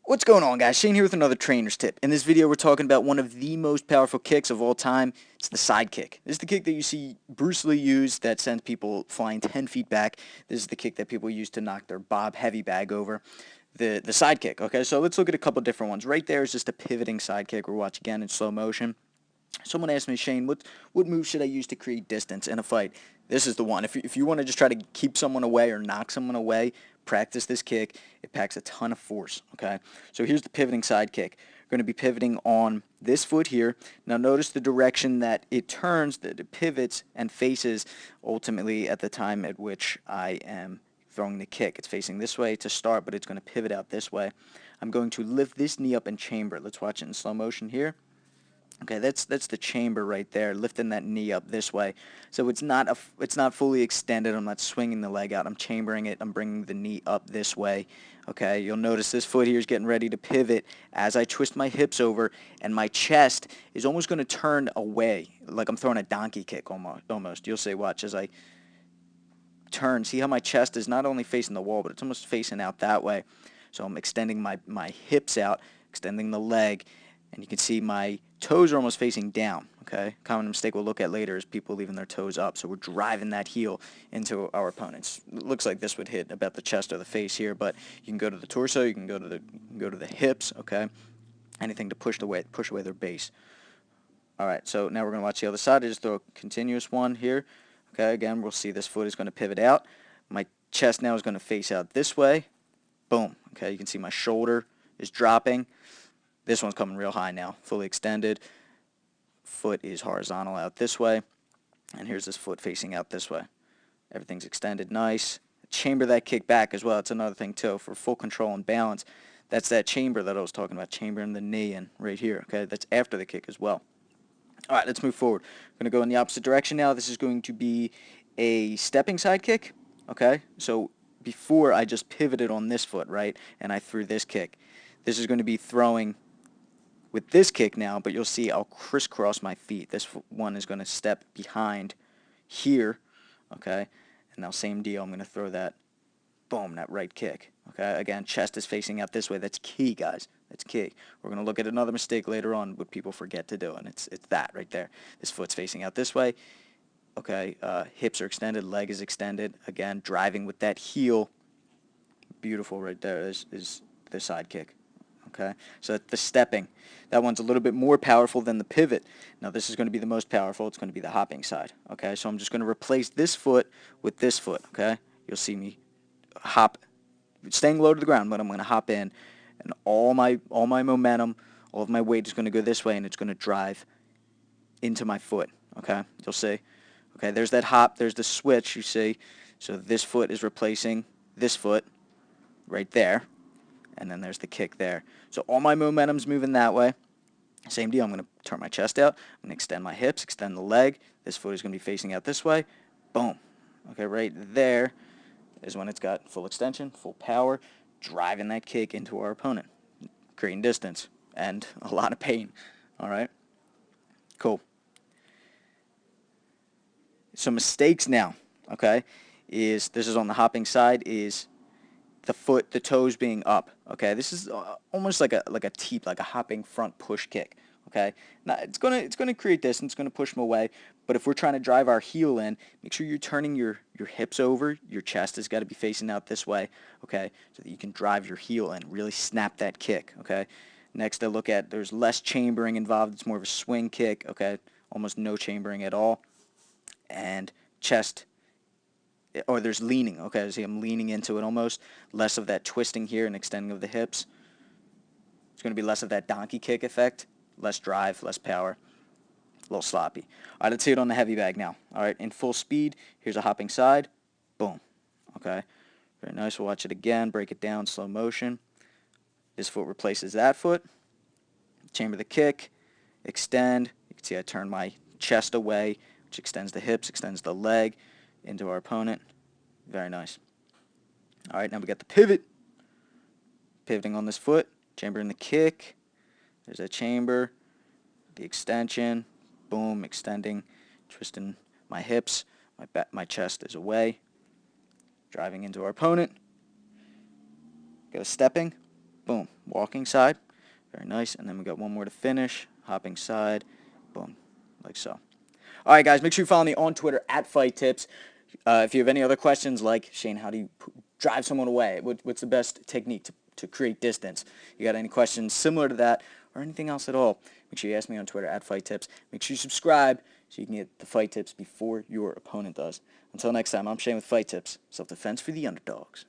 What's going on, guys? Shane here with another trainer's tip. In this video, we're talking about one of the most powerful kicks of all time. It's the side kick. This is the kick that you see Bruce Lee use that sends people flying 10 feet back. This is the kick that people use to knock their Bob Heavy bag over. The side kick, okay? So let's look at a couple different ones. Right there is just a pivoting side kick. We'll watch again in slow motion. Someone asked me, Shane, what move should I use to create distance in a fight? This is the one. If you want to just try to keep someone away or knock someone away, practice this kick. It packs a ton of force, okay? So here's the pivoting side kick. We're going to be pivoting on this foot here. Now notice the direction that it turns, that it pivots and faces ultimately at the time at which I am throwing the kick. It's facing this way to start, but it's going to pivot out this way. I'm going to lift this knee up and chamber. Let's watch it in slow motion here. Okay, that's the chamber right there, lifting that knee up this way. So it's not fully extended. I'm not swinging the leg out. I'm chambering it. I'm bringing the knee up this way. Okay, you'll notice this foot here is getting ready to pivot as I twist my hips over, and my chest is almost going to turn away, like I'm throwing a donkey kick almost. You'll say, watch as I turn. See how my chest is not only facing the wall, but it's almost facing out that way. So I'm extending my hips out, extending the leg, and you can see my toes are almost facing down, okay? Common mistake we'll look at later is people leaving their toes up, so we're driving that heel into our opponents. It looks like this would hit about the chest or the face here, but you can go to the torso, you can go to the hips, okay? Anything to push away their base. All right, so now we're going to watch the other side. I just throw a continuous one here. Okay, again, we'll see this foot is going to pivot out. My chest now is going to face out this way. Boom. Okay, you can see my shoulder is dropping. This one's coming real high now, fully extended. Foot is horizontal out this way. And here's this foot facing out this way. Everything's extended nice. Chamber that kick back as well. It's another thing, too, for full control and balance. That's that chamber that I was talking about, chambering the knee and right here. Okay, that's after the kick as well. All right, let's move forward. We're going to go in the opposite direction now. This is going to be a stepping side kick. Okay, so before I just pivoted on this foot, right, and I threw this kick. This is going to be throwing with this kick now, but you'll see I'll crisscross my feet. This one is going to step behind here, okay? And now same deal, I'm going to throw that, boom, that right kick, okay? Again, chest is facing out this way. That's key, guys. That's key. We're going to look at another mistake later on what people forget to do, and it's that right there. This foot's facing out this way, okay? Hips are extended, leg is extended. Again, driving with that heel. Beautiful right there is the side kick. Okay, so the stepping, that one's a little bit more powerful than the pivot. Now this is going to be the most powerful. It's going to be the hopping side. Okay, so I'm just going to replace this foot with this foot. Okay, you'll see me hop, staying low to the ground, but I'm going to hop in, and all my momentum, all of my weight is going to go this way, and it's going to drive into my foot. Okay, you'll see. Okay, there's that hop. There's the switch. You see, so this foot is replacing this foot right there. And then there's the kick there. So all my momentum's moving that way. Same deal. I'm going to turn my chest out. I'm going to extend my hips, extend the leg. This foot is going to be facing out this way. Boom. Okay, right there is when it's got full extension, full power, driving that kick into our opponent, creating distance and a lot of pain. All right? Cool. Some mistakes now, okay, this is on the hopping side, is the toes being up. Okay, this is almost like a hopping front push kick. Okay, now it's gonna create distance, it's gonna push them away. But if we're trying to drive our heel in, make sure you're turning your hips over. Your chest has got to be facing out this way. Okay, so that you can drive your heel in, really snap that kick. Okay, next I look at, there's less chambering involved. It's more of a swing kick. Okay, almost no chambering at all, and chest. Or there's leaning, okay, see I'm leaning into it almost, less of that twisting here and extending of the hips. It's going to be less of that donkey kick effect, less drive, less power, a little sloppy. All right, let's see it on the heavy bag now. All right, in full speed, here's a hopping side, boom, okay, very nice. We'll watch it again, break it down, slow motion. This foot replaces that foot, chamber the kick, extend. You can see I turn my chest away, which extends the hips, extends the leg into our opponent. Very nice. All right, now we got the pivot. Pivoting on this foot, chamber in the kick. There's that chamber, the extension, boom, extending, twisting my hips. My chest is away, driving into our opponent. Got a stepping, boom, walking side. Very nice. And then we got one more to finish. Hopping side. Boom. Like so. All right, guys, make sure you follow me on Twitter at Fight Tips. If you have any other questions like, Shane, how do you drive someone away? What's the best technique to create distance? You got any questions similar to that or anything else at all, make sure you ask me on Twitter at Fight Tips. Make sure you subscribe so you can get the fight tips before your opponent does. Until next time, I'm Shane with Fight Tips, self-defense for the underdogs.